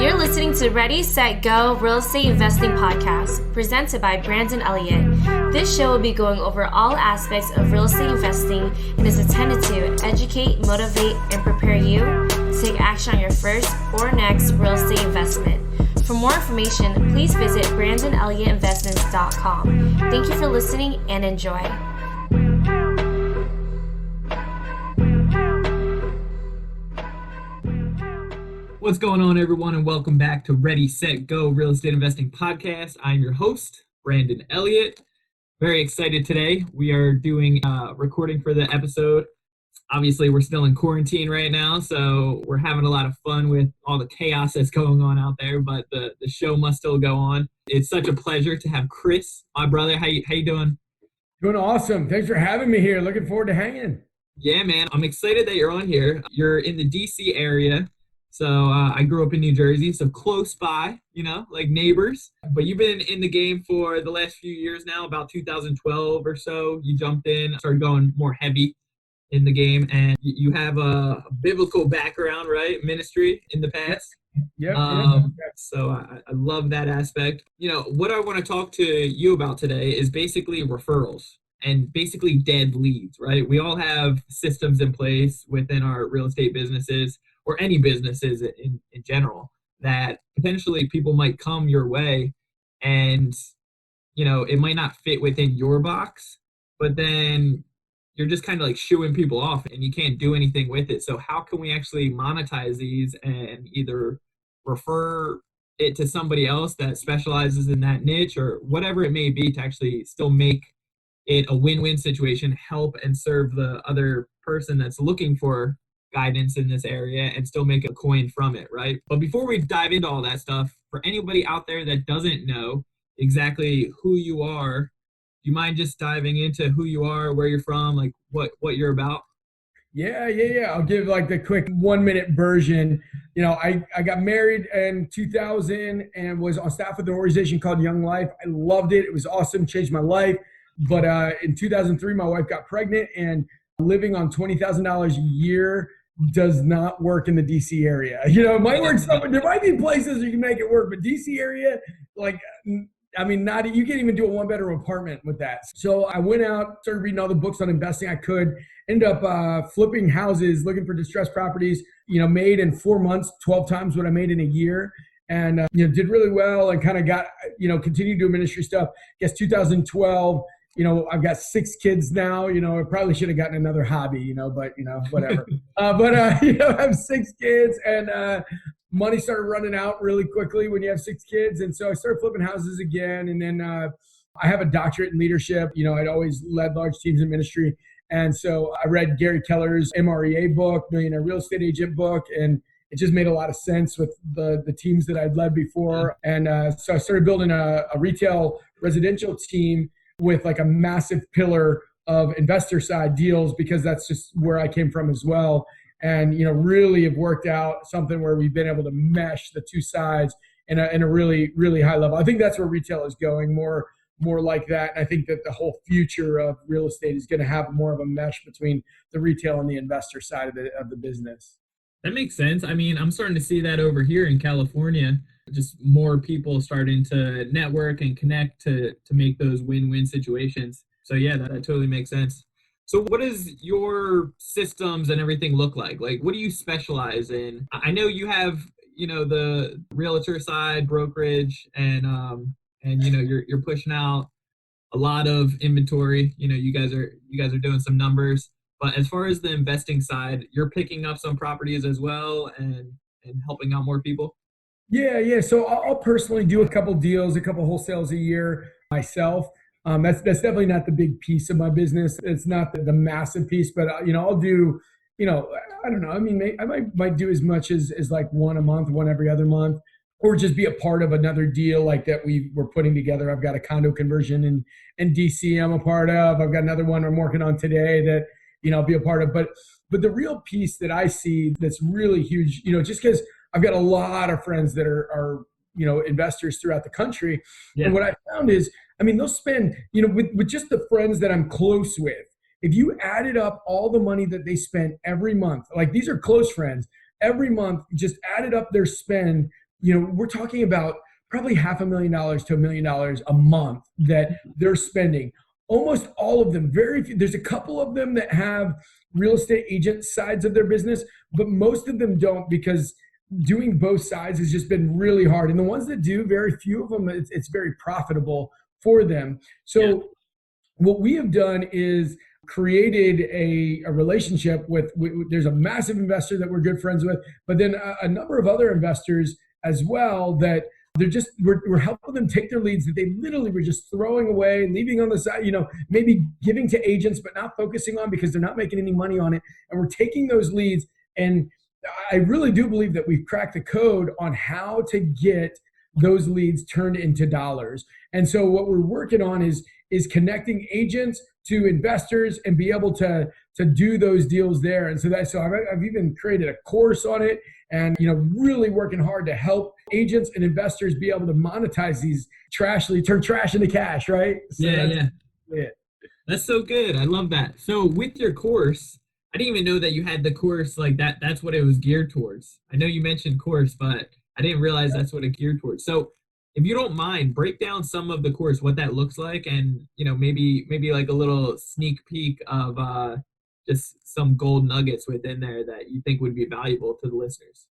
You're listening to Ready, Set, Go Real Estate Investing Podcast, presented by Brandon Elliott. This show will be going over all aspects of real estate investing and is intended to educate, motivate, and prepare you to take action on your first or next real estate investment. For more information, please visit BrandonElliottInvestments.com. Thank you for listening and enjoy. What's going on, everyone, and welcome back to Ready, Set, Go Real Estate Investing Podcast. I'm your host, Brandon Elliott. Very excited today. We are doing recording for the episode. Obviously, we're still in quarantine right now, so we're having a lot of fun with all the chaos that's going on out there, but the show must still go on. It's such a pleasure to have Chris, my brother. How you doing? Doing awesome. Thanks for having me here. Looking forward to hanging. Yeah, man. I'm excited that you're on here. You're in the D.C. area. So I grew up in New Jersey, so close by, like neighbors. But you've been in the game for the last few years now, about 2012 or so. You jumped in, started going more heavy in the game, and you have a biblical background, right? Ministry in the past. Yeah. So I love that aspect. What I want to talk to you about today is basically referrals and basically dead leads, right? We all have systems in place within our real estate businesses, or any businesses in general, that potentially people might come your way and, it might not fit within your box, but then you're just kind of like shooing people off and you can't do anything with it. So how can we actually monetize these and either refer it to somebody else that specializes in that niche or whatever it may be to actually still make it a win-win situation, help and serve the other person that's looking for guidance in this area and still make a coin from it, right? But before we dive into all that stuff, for anybody out there that doesn't know exactly who you are, do you mind just diving into who you are, where you're from, like what you're about? Yeah. I'll give like the quick 1-minute version. I got married in 2000 and was on staff with an organization called Young Life. I loved it. It was awesome, changed my life. But in 2003, my wife got pregnant, and living on $20,000 a year does not work in the DC area. It might work somewhere. There might be places you can make it work, but DC area, you can't even do a 1-bedroom apartment with that. So I went out, started reading all the books on investing I could, ended up flipping houses, looking for distressed properties, made in 4 months, 12 times what I made in a year. And, did really well and kind of got, continued doing ministry stuff. I guess 2012, I've got 6 kids now. I probably should have gotten another hobby, but whatever. I have 6 kids, and money started running out really quickly when you have 6 kids. And so I started flipping houses again. And then I have a doctorate in leadership. I'd always led large teams in ministry. And so I read Gary Keller's MREA book, Millionaire Real Estate Agent book, and it just made a lot of sense with the teams that I'd led before. And so I started building a retail residential team with like a massive pillar of investor side deals, because that's just where I came from as well. And, really have worked out something where we've been able to mesh the two sides in a really, really high level. I think that's where retail is going, more like that. And I think that the whole future of real estate is going to have more of a mesh between the retail and the investor side of the business. That makes sense. I'm starting to see that over here in California. Just more people starting to network and connect to make those win-win situations. So yeah, that totally makes sense. So what does your systems and everything look like? Like, what do you specialize in? I know you have, the realtor side, brokerage, and you're pushing out a lot of inventory. You guys are doing some numbers. But as far as the investing side, you're picking up some properties as well and helping out more people? Yeah. So I'll personally do a couple deals, a couple wholesales a year myself. That's definitely not the big piece of my business. It's not the massive piece, but I'll do, I don't know. I might do as much as like one a month, one every other month, or just be a part of another deal like that we're putting together. I've got a condo conversion in DC I'm a part of. I've got another one I'm working on today that, I'll be a part of. But the real piece that I see that's really huge, just because I've got a lot of friends that are investors throughout the country. Yeah. And what I found is, they'll spend, with just the friends that I'm close with, if you added up all the money that they spend every month, like these are close friends, every month, just added up their spend we're talking about probably $500,000 to $1 million a month that they're spending. Almost all of them, very few, there's a couple of them that have real estate agent sides of their business, but most of them don't, because doing both sides has just been really hard. And the ones that do, very few of them, it's very profitable for them. So what we have done is created a relationship with, there's a massive investor that we're good friends with, but then a number of other investors as well that we're helping them take their leads that they literally were just throwing away, leaving on the side, maybe giving to agents, but not focusing on because they're not making any money on it. And we're taking those leads. And I really do believe that we've cracked the code on how to get those leads turned into dollars. And so what we're working on is connecting agents to investors and be able to do those deals there. And so I've even created a course on it, and really working hard to help agents and investors be able to monetize these turn trash into cash, right? So yeah. That's so good. I love that. So with your course, I didn't even know that you had the course like that. That's what it was geared towards. I know you mentioned course, but I didn't realize that's what it geared towards. So if you don't mind, break down some of the course, what that looks like, and maybe like a little sneak peek of just some gold nuggets within there that you think would be valuable to the listeners.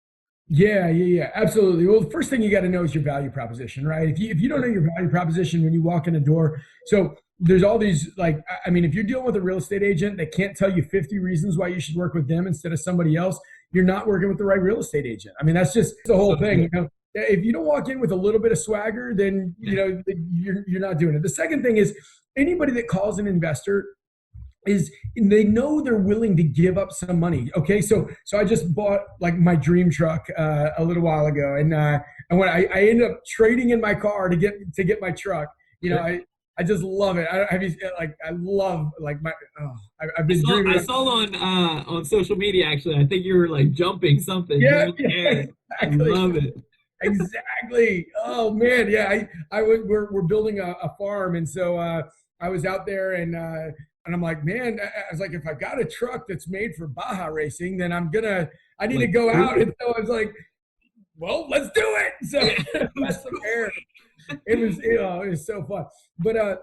Yeah, absolutely. Well, the first thing you got to know is your value proposition, right? If you don't know your value proposition when you walk in the door, so there's all these, if you're dealing with a real estate agent that can't tell you 50 reasons why you should work with them instead of somebody else, you're not working with the right real estate agent. That's just the whole thing. If you don't walk in with a little bit of swagger, then you're not doing it. The second thing is, anybody that calls an investor they know they're willing to give up some money. Okay. So I just bought my dream truck a little while ago. And when I ended up trading in my car to get my truck, I just love it. I've been dreaming. I saw on social media, actually, I think you were jumping something. Yeah, exactly. I love it. Exactly. Oh man. Yeah. We're building a farm. And so I was out there and I'm like, man, I was like, if I got a truck that's made for Baja racing, then I need to go out. And so I was like, well, let's do it. So that's the air. It was so fun. But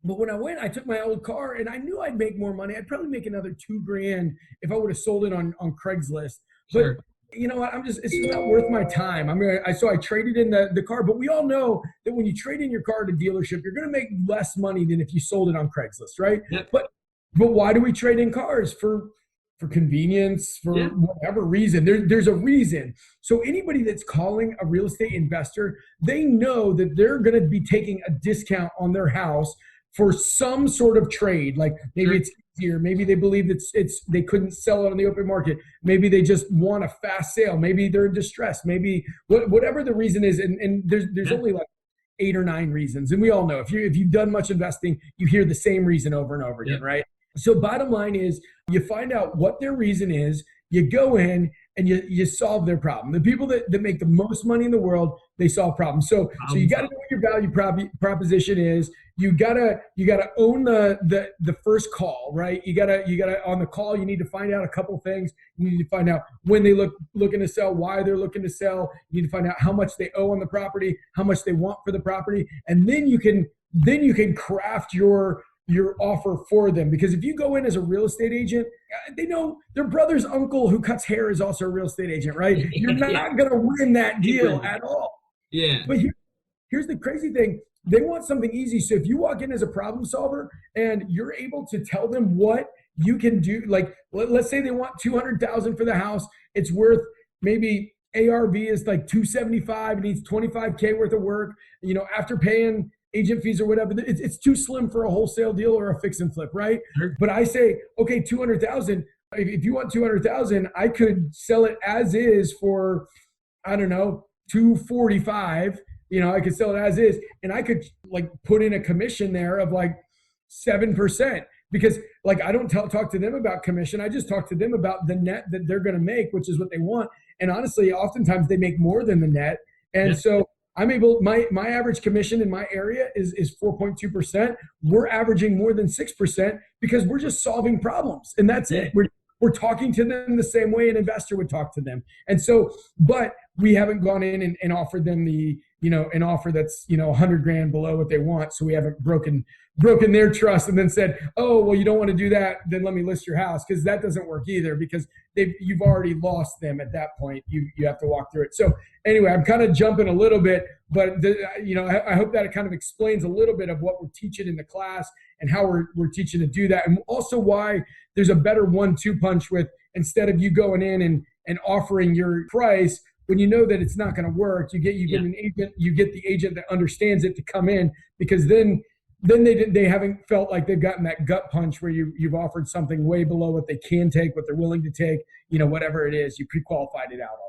when I went, I took my old car and I knew I'd make more money. I'd probably make another $2,000 if I would have sold it on Craigslist. But sure. You know what? it's not worth my time. So I traded in the car, but we all know that when you trade in your car to dealership, you're going to make less money than if you sold it on Craigslist, right? Yep. But why do we trade in cars? For convenience, for whatever reason. There's a reason. So anybody that's calling a real estate investor, they know that they're going to be taking a discount on their house for some sort of trade. Like maybe it's easier. Maybe they believe they couldn't sell it on the open market. Maybe they just want a fast sale. Maybe they're in distress. Maybe whatever the reason is. And there's only 8 or 9 reasons. And we all know if you've done much investing, you hear the same reason over and over again, right? So bottom line is, you find out what their reason is, you go in and you solve their problem. The people that make the most money in the world, they solve problems. So you got to know what your value proposition is. You gotta own the first call, right? You gotta on the call, you need to find out a couple things. You need to find out when they looking to sell, why they're looking to sell. You need to find out how much they owe on the property, how much they want for the property, and then you can craft your offer for them. Because if you go in as a real estate agent, they know their brother's uncle who cuts hair is also a real estate agent, right? You're not going to win that deal at all. Yeah. But here's the crazy thing. They want something easy. So if you walk in as a problem solver and you're able to tell them what you can do, let's say they want $200,000 for the house. It's worth maybe ARV is $275. It needs $25K worth of work. After paying agent fees or whatever, it's too slim for a wholesale deal or a fix and flip, right? Sure. But I say, okay, $200,000. If you want $200,000, I could sell it as is for, I don't know, $245. I could sell it as is, and I could put in a commission there of 7%, because I don't talk to them about commission. I just talk to them about the net that they're going to make, which is what they want. And honestly, oftentimes they make more than the net. And so I'm able, my average commission in my area is 4.2%. We're averaging more than 6% because we're just solving problems, and that's it. we're talking to them the same way an investor would talk to them. And so, but we haven't gone in and offered them an offer that's, $100,000 below what they want. So we haven't broken their trust and then said, oh, well, you don't want to do that, then let me list your house. Because that doesn't work either, because you've already lost them at that point. You have to walk through it. So anyway, I'm kind of jumping a little bit, but I hope that it kind of explains a little bit of what we're teaching in the class and how we're teaching to do that. And also why there's a better 1-2 punch with, instead of you going in and offering your price, when you know that it's not going to work, you get an agent, you get the agent that understands it to come in, because then they haven't felt like they've gotten that gut punch where you've offered something way below what they can take, what they're willing to take, whatever it is, you pre-qualified it out already.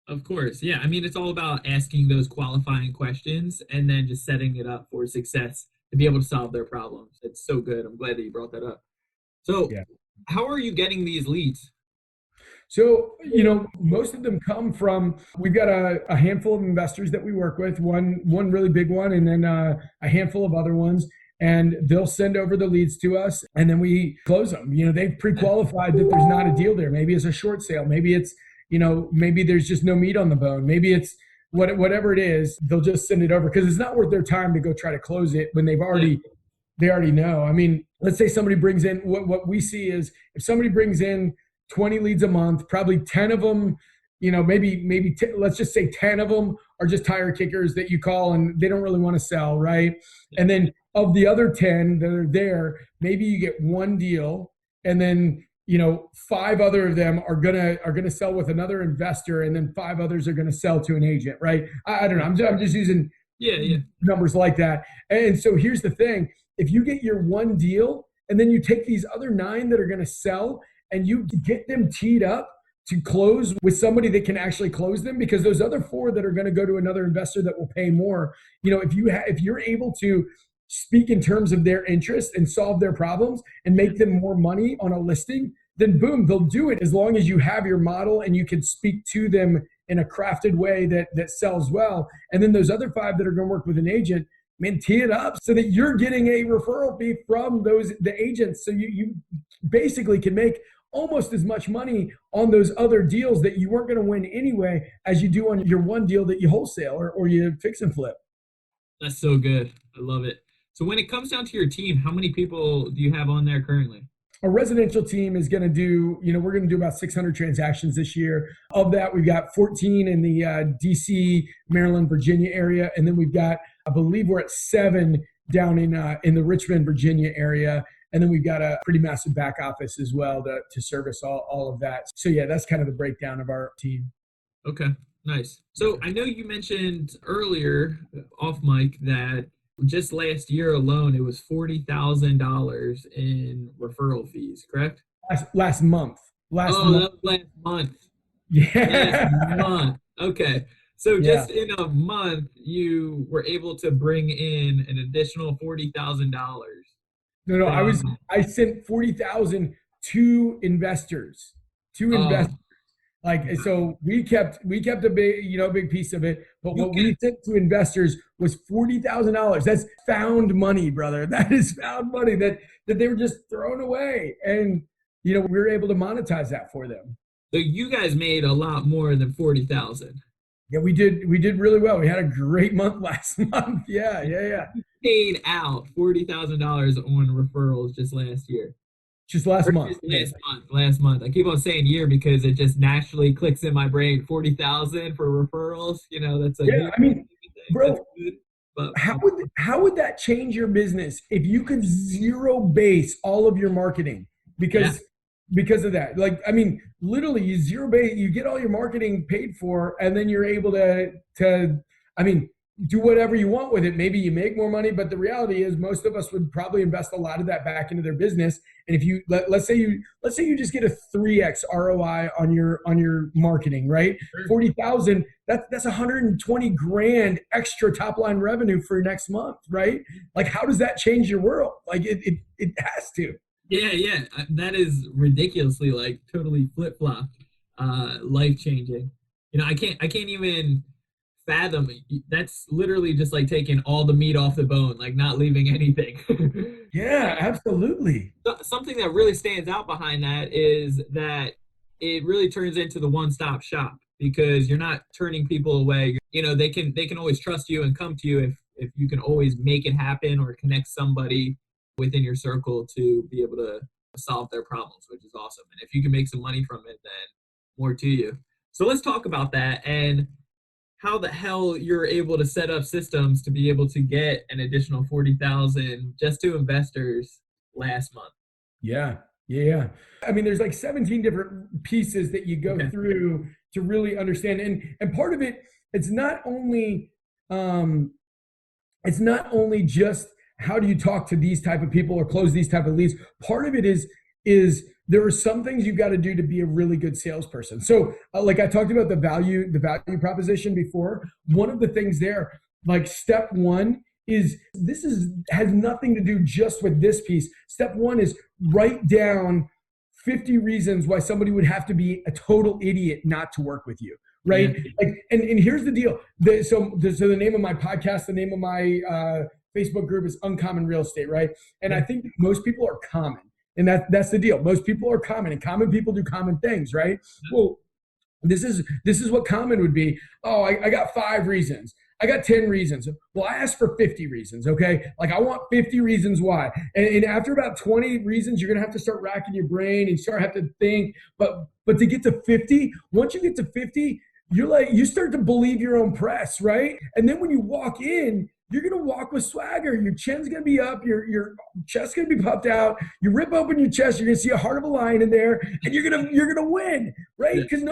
Of course. Yeah. I mean, it's all about asking those qualifying questions and then just setting it up for success to be able to solve their problems. It's so good. I'm glad that you brought that up. So how are you getting these leads? So, most of them come from, we've got a handful of investors that we work with, one really big one, and then a handful of other ones, and they'll send over the leads to us, and then we close them. They've pre-qualified that there's not a deal there. Maybe it's a short sale. Maybe it's, maybe there's just no meat on the bone. Maybe it's whatever it is, they'll just send it over, because it's not worth their time to go try to close it when they already know. I mean, let's say somebody brings in, what we see is, if somebody brings in 20 leads a month, probably 10 of them, let's just say 10 of them are just tire kickers that you call and they don't really want to sell, right? And then of the other 10 that are there, maybe you get one deal, and then 5 other of them are gonna sell with another investor, and then 5 others are gonna sell to an agent, right? I don't know. I'm just using numbers like that. And so here's the thing: if you get your one deal, and then you take these other 9 that are gonna sell, and you get them teed up to close with somebody that can actually close them, because those other 4 that are going to go to another investor that will pay more, if you're able to speak in terms of their interest and solve their problems and make them more money on a listing, then boom, they'll do it, as long as you have your model and you can speak to them in a crafted way that sells well. And then those other 5 that are going to work with an agent, man, tee it up so that you're getting a referral fee from the agents. So you basically can make almost as much money on those other deals that you weren't going to win anyway as you do on your one deal that you wholesale or you fix and flip. That's so good. I love it. So when it comes down to your team, how many people do you have on there currently? Our residential team is going to do, we're going to do about 600 transactions this year. Of that, we've got 14 in the DC, Maryland, Virginia area. And then we've got, I believe we're at 7 down in the Richmond, Virginia area. And then we've got a pretty massive back office as well to service all of that. So yeah, that's kind of the breakdown of our team. Okay, nice. So I know you mentioned earlier off mic that just last year alone, it was $40,000 in referral fees, correct? Last month. That was last month. Yeah. Last month. Okay. So just in a month, you were able to bring in an additional $40,000. No, I sent 40,000 to investors. So we kept a big piece of it, but what we sent to investors was $40,000. That's found money, brother. That is found money that they were just throwing away, and we were able to monetize that for them. So you guys made a lot more than 40,000. Yeah, we did really well. We had a great month last month. Yeah. You paid out $40,000 on referrals just last year. Just last month. Last month. I keep on saying year because it just naturally clicks in my brain. 40,000 for referrals. That's a bro. But how would that change your business if you could zero base all of your marketing? Because of that. Literally you zero base, you get all your marketing paid for, and then you're able to do whatever you want with it. Maybe you make more money, but the reality is most of us would probably invest a lot of that back into their business. And if you, let's say you just get a 3x ROI on your marketing, right? Sure. 40,000, that's 120 grand extra top line revenue for next month, right? Like, how does that change your world? Like it has to. Yeah. That is ridiculously totally flip-flopped, life-changing. I can't even fathom. That's literally just like taking all the meat off the bone, like not leaving anything. Yeah, absolutely. Something that really stands out behind that is that it really turns into the one-stop shop, because you're not turning people away. You know, they can always trust you and come to you if you can always make it happen or connect somebody within your circle to be able to solve their problems, which is awesome. And if you can make some money from it, then more to you. So let's talk about that and how the hell you're able to set up systems to be able to get an additional 40,000 just to investors last month. Yeah. I mean, there's like 17 different pieces that you go through to really understand. And part of it, it's not only just how do you talk to these type of people or close these type of leads. Part of it is there are some things you've got to do to be a really good salesperson. So like I talked about the value proposition before. One of the things there, like step one is has nothing to do just with this piece. Step one is write down 50 reasons why somebody would have to be a total idiot not to work with you. Right. Yeah. Like, and here's the deal. So the name of my podcast, the name of my Facebook group is Uncommon Real Estate. Right. And I think most people are common. And that's the deal. Most people are common, and common people do common things, right? Well, this is what common would be. Oh, I got 5 reasons. I got 10 reasons. Well, I asked for 50 reasons, okay? Like I want 50 reasons why. And after about 20 reasons, you're gonna have to start racking your brain and have to think. But to get to 50, once you get to 50, you start to believe your own press, right? And then when you walk in, you're going to walk with swagger. Your chin's going to be up. Your chest's going to be puffed out. You rip open your chest. You're going to see a heart of a lion in there, and you're going to win, right? Because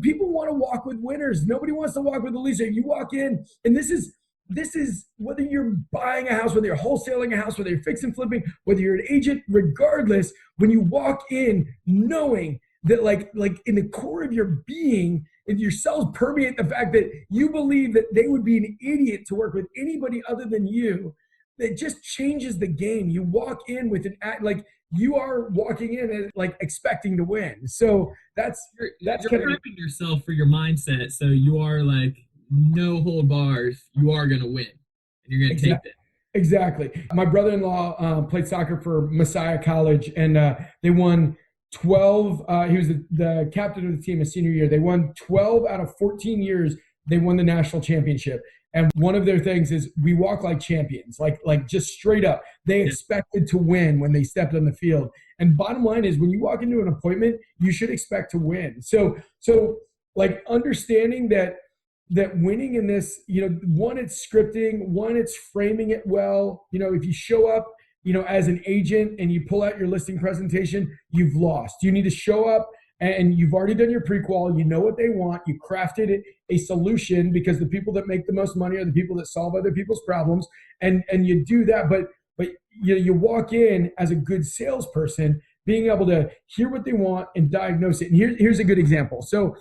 people want to walk with winners. Nobody wants to walk with a loser. You walk in, and this is whether you're buying a house, whether you're wholesaling a house, whether you're fixing, flipping, whether you're an agent, regardless, when you walk in knowing that like in the core of your being, and your cells permeate the fact that you believe that they would be an idiot to work with anybody other than you, that just changes the game. You walk in with an act like you are walking in and like expecting to win. So that's you're prepping yourself for your mindset. So you are like no hold bars. You are gonna win, and you're gonna take that. Exactly. My brother-in-law played soccer for Messiah College, and they won 12, he was the captain of the team his senior year. They won 12 out of 14 years. They won the national championship. And one of their things is we walk like champions, like just straight up. They expected to win when they stepped on the field. And bottom line is when you walk into an appointment, you should expect to win. So like understanding that winning in this, one, it's scripting, one, it's framing it well. If you show up, as an agent and you pull out your listing presentation, you've lost. You need to show up and you've already done your pre-qual. You know what they want. You crafted a solution, because the people that make the most money are the people that solve other people's problems. And you do that, but you walk in as a good salesperson, being able to hear what they want and diagnose it. And here's a good example. So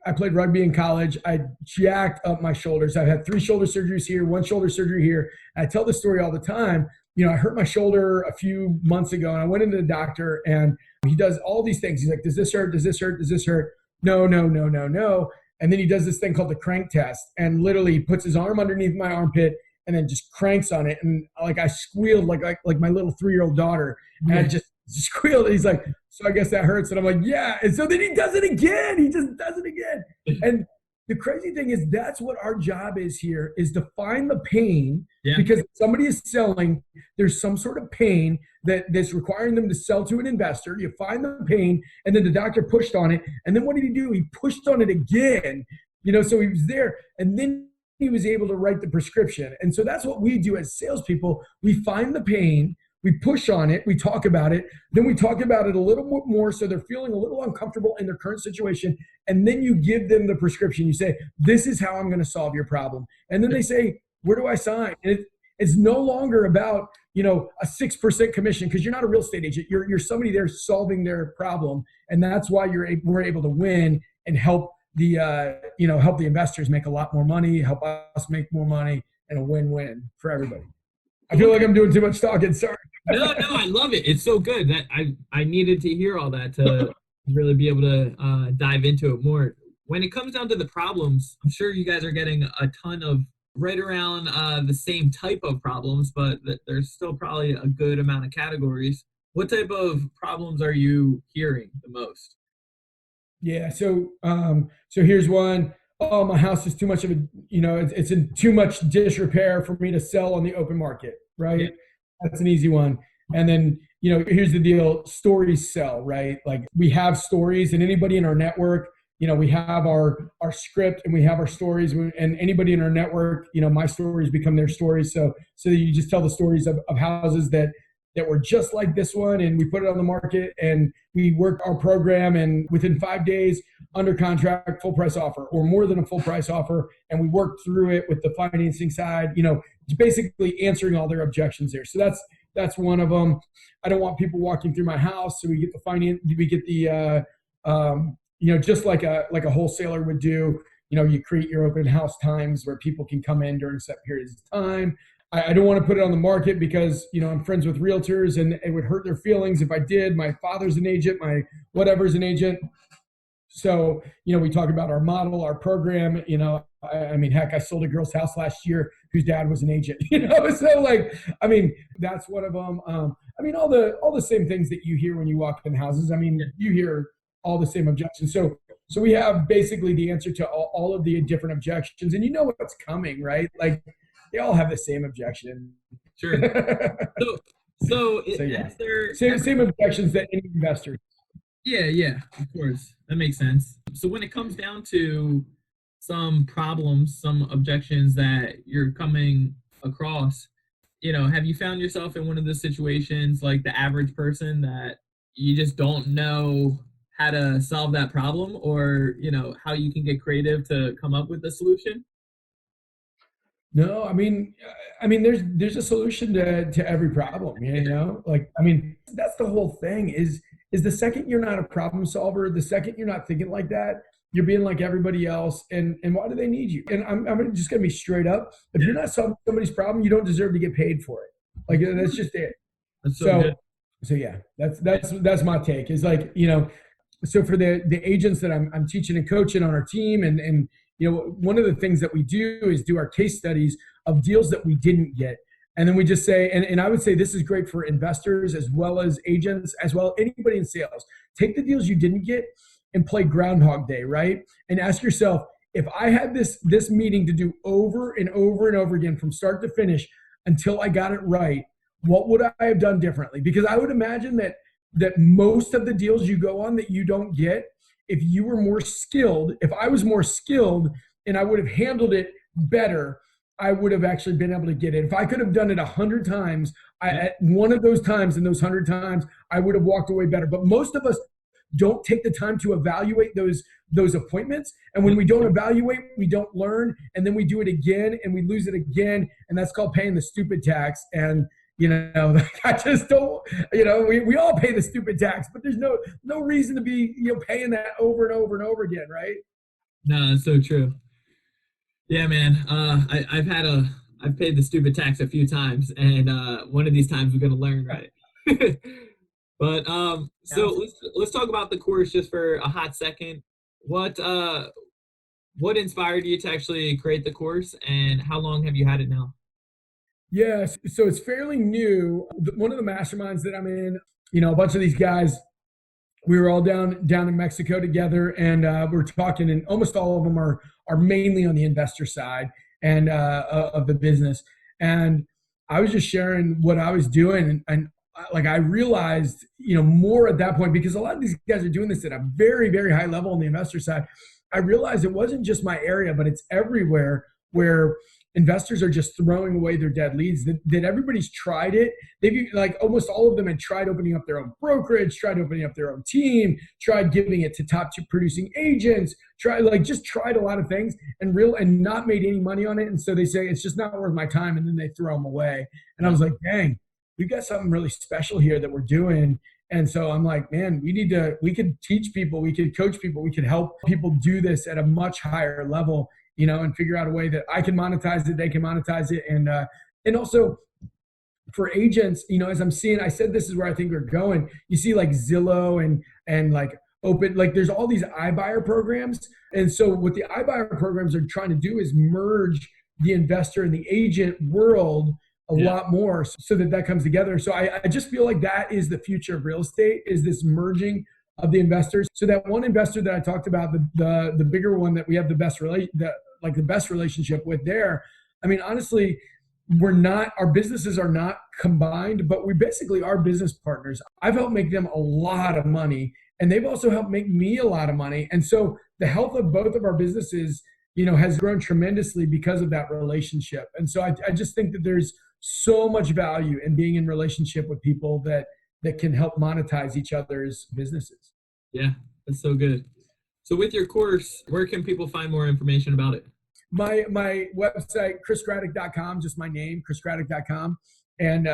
I played rugby in college. I jacked up my shoulders. I've had 3 shoulder surgeries here, 1 shoulder surgery here. I tell this story all the time. I hurt my shoulder a few months ago, and I went into the doctor, and he does all these things. He's like, does this hurt? Does this hurt? Does this hurt? No. And then he does this thing called the crank test, and literally puts his arm underneath my armpit and then just cranks on it. And like I squealed like my little 3-year-old daughter, and I just squealed. And he's like, so I guess that hurts. And I'm like, yeah. And so then he does it again. He just does it again. And the crazy thing is that's what our job is here, is to find the pain. Yeah. Because if somebody is selling, there's some sort of pain that's requiring them to sell to an investor. You find the pain, and then the doctor pushed on it. And then what did he do? He pushed on it again. So he was there, and then he was able to write the prescription. And so that's what we do as salespeople. We find the pain, we push on it, we talk about it, then we talk about it a little bit more so they're feeling a little uncomfortable in their current situation, and then you give them the prescription. You say, this is how I'm going to solve your problem. And then they say, where do I sign? And it's no longer about, a 6% commission, because you're not a real estate agent. You're somebody there solving their problem, and that's why we're able to win and help the investors make a lot more money, help us make more money, and a win-win for everybody. I feel like I'm doing too much talking. Sorry. No, I love it. It's so good that I needed to hear all that to really be able to dive into it more. when it comes down to the problems, I'm sure you guys are getting a ton of right around the same type of problems, but there's still probably a good amount of categories. What type of problems are you hearing the most? Yeah. So here's one. Oh, my house is too much of a, it's in too much disrepair for me to sell on the open market, right? Yeah. That's an easy one. And then, here's the deal. Stories sell, right? Like we have stories, and anybody in our network, we have our script and we have our stories, and anybody in our network, my stories become their stories. So you just tell the stories of houses that were just like this one, and we put it on the market, and we work our program, and within 5 days, under contract, full price offer, or more than a full price offer, and we work through it with the financing side, basically answering all their objections there. So that's one of them. I don't want people walking through my house, so we get the finance, we get the just like a wholesaler would do. You create your open house times where people can come in during set periods of time. I don't want to put it on the market because, I'm friends with realtors, and it would hurt their feelings if I did. My father's an agent, my whatever's an agent. So, we talk about our model, our program, heck, I sold a girl's house last year whose dad was an agent, so that's one of them. All the same things that you hear when you walk in houses. You hear all the same objections. So we have basically the answer to all of the different objections, and what's coming, right? Like, they all have the same objection. Sure. So yeah. Same objections that any investor. Yeah, of course. That makes sense. So when it comes down to some problems, some objections that you're coming across, have you found yourself in one of those situations like the average person that you just don't know how to solve that problem, or, how you can get creative to come up with a solution? No, there's a solution to every problem, that's the whole thing is the second you're not a problem solver, the second you're not thinking like that, you're being like everybody else. And why do they need you? And I'm just going to be straight up. If you're not solving somebody's problem, you don't deserve to get paid for it. Like, that's just it. That's so good. So yeah, that's my take is like, so for the agents that I'm teaching and coaching on our team, and one of the things that we do is do our case studies of deals that we didn't get. And then we just say, and I would say this is great for investors as well as agents, as well as anybody in sales. Take the deals you didn't get and play Groundhog Day, right? And ask yourself, if I had this meeting to do over and over and over again from start to finish until I got it right, what would I have done differently? Because I would imagine that most of the deals you go on that you don't get, if you were more skilled, if I was more skilled and I would have handled it better, I would have actually been able to get it. If I could have done it 100 times, at one of those times, in those 100 times, I would have walked away better. But most of us don't take the time to evaluate those appointments. And when we don't evaluate, we don't learn. And then we do it again and we lose it again. And that's called paying the stupid tax. And I just don't, we all pay the stupid tax, but there's no reason to be, paying that over and over and over again. Right. No, that's so true. Yeah, man. I've paid the stupid tax a few times, and one of these times we're going to learn, right? But so let's talk about the course just for a hot second. What inspired you to actually create the course, and how long have you had it now? Yes, so it's fairly new. One of the masterminds that I'm in, a bunch of these guys, we were all down in Mexico together, and we're talking, and almost all of them are mainly on the investor side and of the business. And I was just sharing what I was doing, and I realized, more at that point, because a lot of these guys are doing this at a very, very high level on the investor side. I realized it wasn't just my area, but it's everywhere where investors are just throwing away their dead leads, that everybody's tried it. They've almost all of them had tried opening up their own brokerage, tried opening up their own team, tried giving it to top 2 producing agents, tried a lot of things and not made any money on it. And so they say, it's just not worth my time. And then they throw them away. And I was like, dang, we've got something really special here that we're doing. And so I'm like, man, we could teach people, we could coach people, we could help people do this at a much higher level, and figure out a way that I can monetize it, they can monetize it. And also for agents, as I'm seeing, I said, this is where I think we're going. You see like Zillow and like open, like there's all these iBuyer programs. And so what the iBuyer programs are trying to do is merge the investor and the agent world a lot more so that comes together. So I just feel like that is the future of real estate, is this merging of the investors. So that one investor that I talked about, the bigger one that we have the best relationship with there. I mean, honestly, our businesses are not combined, but we basically are business partners. I've helped make them a lot of money, and they've also helped make me a lot of money. And so the health of both of our businesses, has grown tremendously because of that relationship. And so I just think that there's so much value in being in relationship with people that can help monetize each other's businesses. Yeah, that's so good. So with your course, where can people find more information about it? My website, chriscraddock.com, just my name, chriscraddock.com. And,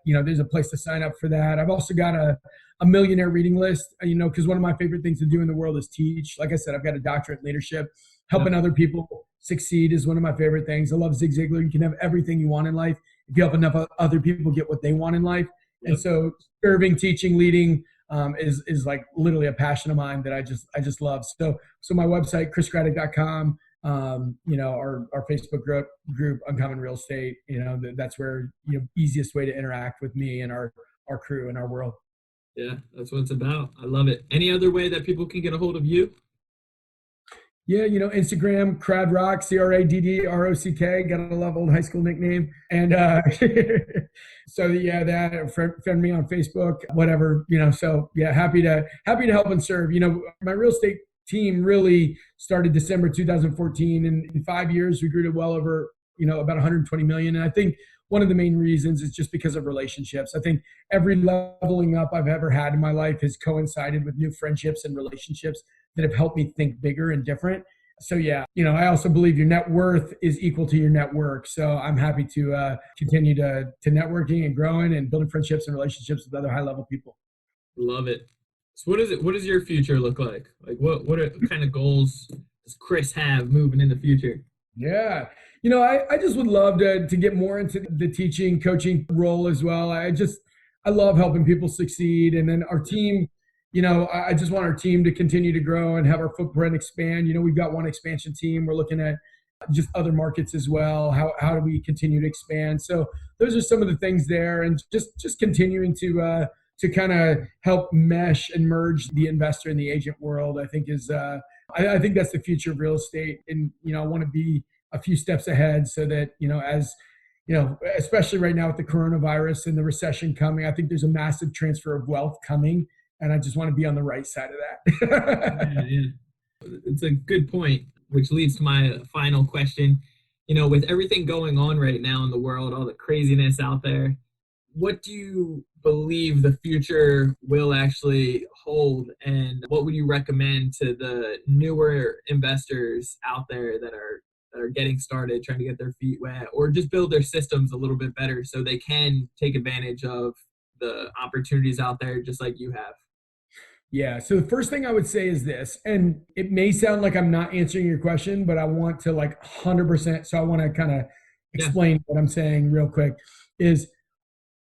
there's a place to sign up for that. I've also got a millionaire reading list, because one of my favorite things to do in the world is teach. Like I said, I've got a doctorate in leadership. Helping other people succeed is one of my favorite things. I love Zig Ziglar. You can have everything you want in life if you help enough other people get what they want in life. Yep. And so serving, teaching, leading is like literally a passion of mine that I just love. So my website, chriscraddock.com, our Facebook group, Uncommon Real Estate, that's where, easiest way to interact with me and our crew and our world. Yeah, that's what it's about. I love it. Any other way that people can get a hold of you? Yeah, Instagram, Craddock, CRADDROCK, gotta love old high school nickname. And so that, friend me on Facebook, whatever, so yeah, happy to help and serve. My real estate team really started December 2014, and in 5 years we grew to well over, about 120 million. And I think one of the main reasons is just because of relationships. I think every leveling up I've ever had in my life has coincided with new friendships and relationships that have helped me think bigger and different. So yeah, I also believe your net worth is equal to your network. So I'm happy to continue to networking and growing and building friendships and relationships with other high level people. Love it. So what does your future look like? Like what kind of goals does Chris have moving in the future? Yeah. I just would love to get more into the teaching, coaching role as well. I love helping people succeed. And then our team, I just want our team to continue to grow and have our footprint expand. We've got one expansion team. We're looking at just other markets as well. How do we continue to expand? So those are some of the things there, and just continuing to kind of help mesh and merge the investor and the agent world. I think I think that's the future of real estate. And, I want to be a few steps ahead so that, especially right now with the coronavirus and the recession coming, I think there's a massive transfer of wealth coming. And I just want to be on the right side of that. Yeah. It's a good point, which leads to my final question. With everything going on right now in the world, all the craziness out there, what do you believe the future will actually hold? And what would you recommend to the newer investors out there that are getting started, trying to get their feet wet, or just build their systems a little bit better so they can take advantage of the opportunities out there just like you have? Yeah. So the first thing I would say is this, and it may sound like I'm not answering your question, but I want to 100%. So I want to kind of explain what I'm saying real quick is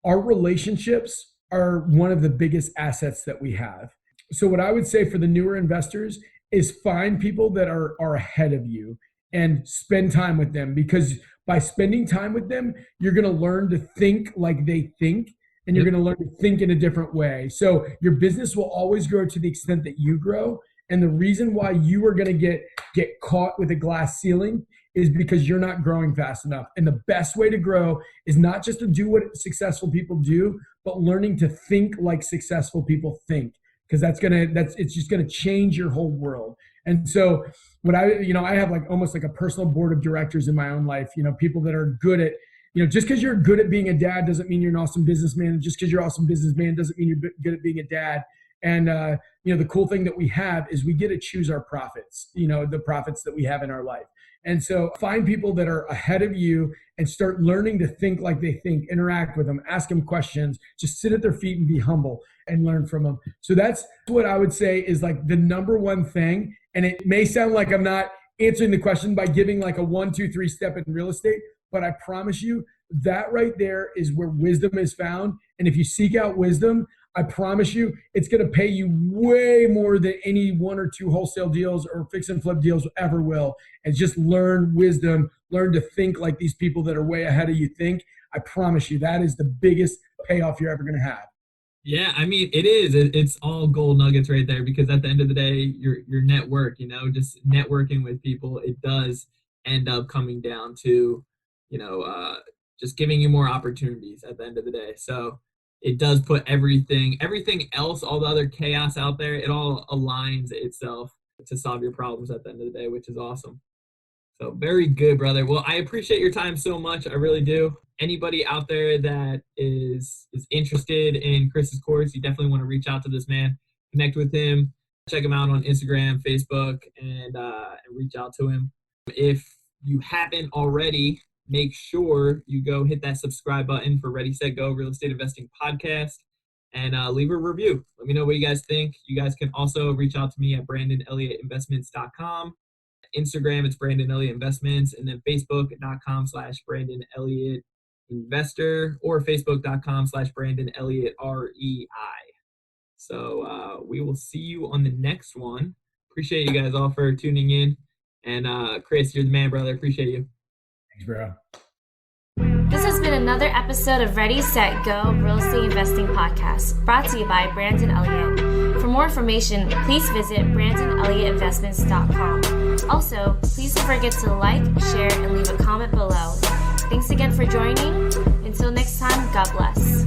our relationships are one of the biggest assets that we have. So what I would say for the newer investors is find people that are ahead of you and spend time with them, because by spending time with them, you're going to learn to think like they think. And you're going to learn to think in a different way. So your business will always grow to the extent that you grow. And the reason why you are going to get caught with a glass ceiling is because you're not growing fast enough. And the best way to grow is not just to do what successful people do, but learning to think like successful people think. Because it's just going to change your whole world. And so what I have almost like a personal board of directors in my own life, people that are good at, just because you're good at being a dad doesn't mean you're an awesome businessman. And just because you're an awesome businessman doesn't mean you're good at being a dad. And, the cool thing that we have is we get to choose our profits, the profits that we have in our life. And so find people that are ahead of you and start learning to think like they think, interact with them, ask them questions, just sit at their feet and be humble and learn from them. So that's what I would say is the number one thing. And it may sound like I'm not answering the question by giving a 1, 2, 3 step in real estate, but I promise you that right there is where wisdom is found. And if you seek out wisdom, I promise you, it's going to pay you way more than any 1 or 2 wholesale deals or fix and flip deals ever will. And just learn wisdom, learn to think like these people that are way ahead of you think. I promise you, that is the biggest payoff you're ever going to have. Yeah, I mean, it is. It's all gold nuggets right there, because at the end of the day, your network, just networking with people, it does end up coming down to, just giving you more opportunities at the end of the day. So it does put everything else, all the other chaos out there, it all aligns itself to solve your problems at the end of the day, which is awesome. So very good, brother. Well, I appreciate your time so much. I really do. Anybody out there that is interested in Chris's course, you definitely want to reach out to this man, connect with him, check him out on Instagram, Facebook, and reach out to him. If you haven't already, make sure you go hit that subscribe button for Ready, Set, Go Real Estate Investing Podcast and leave a review. Let me know what you guys think. You guys can also reach out to me at BrandonElliottInvestments.com. Instagram, it's Brandon Elliott Investments, and then Facebook.com/Brandon Elliott Investor or Facebook.com/Brandon Elliott REI. So we will see you on the next one. Appreciate you guys all for tuning in. And Chris, you're the man, brother. Appreciate you. Thanks, bro. This has been another episode of Ready, Set, Go Real Estate Investing Podcast, brought to you by Brandon Elliott. For more information, please visit BrandonElliottInvestments.com. Also, please don't forget to like, share, and leave a comment below. Thanks again for joining. Until next time, God bless.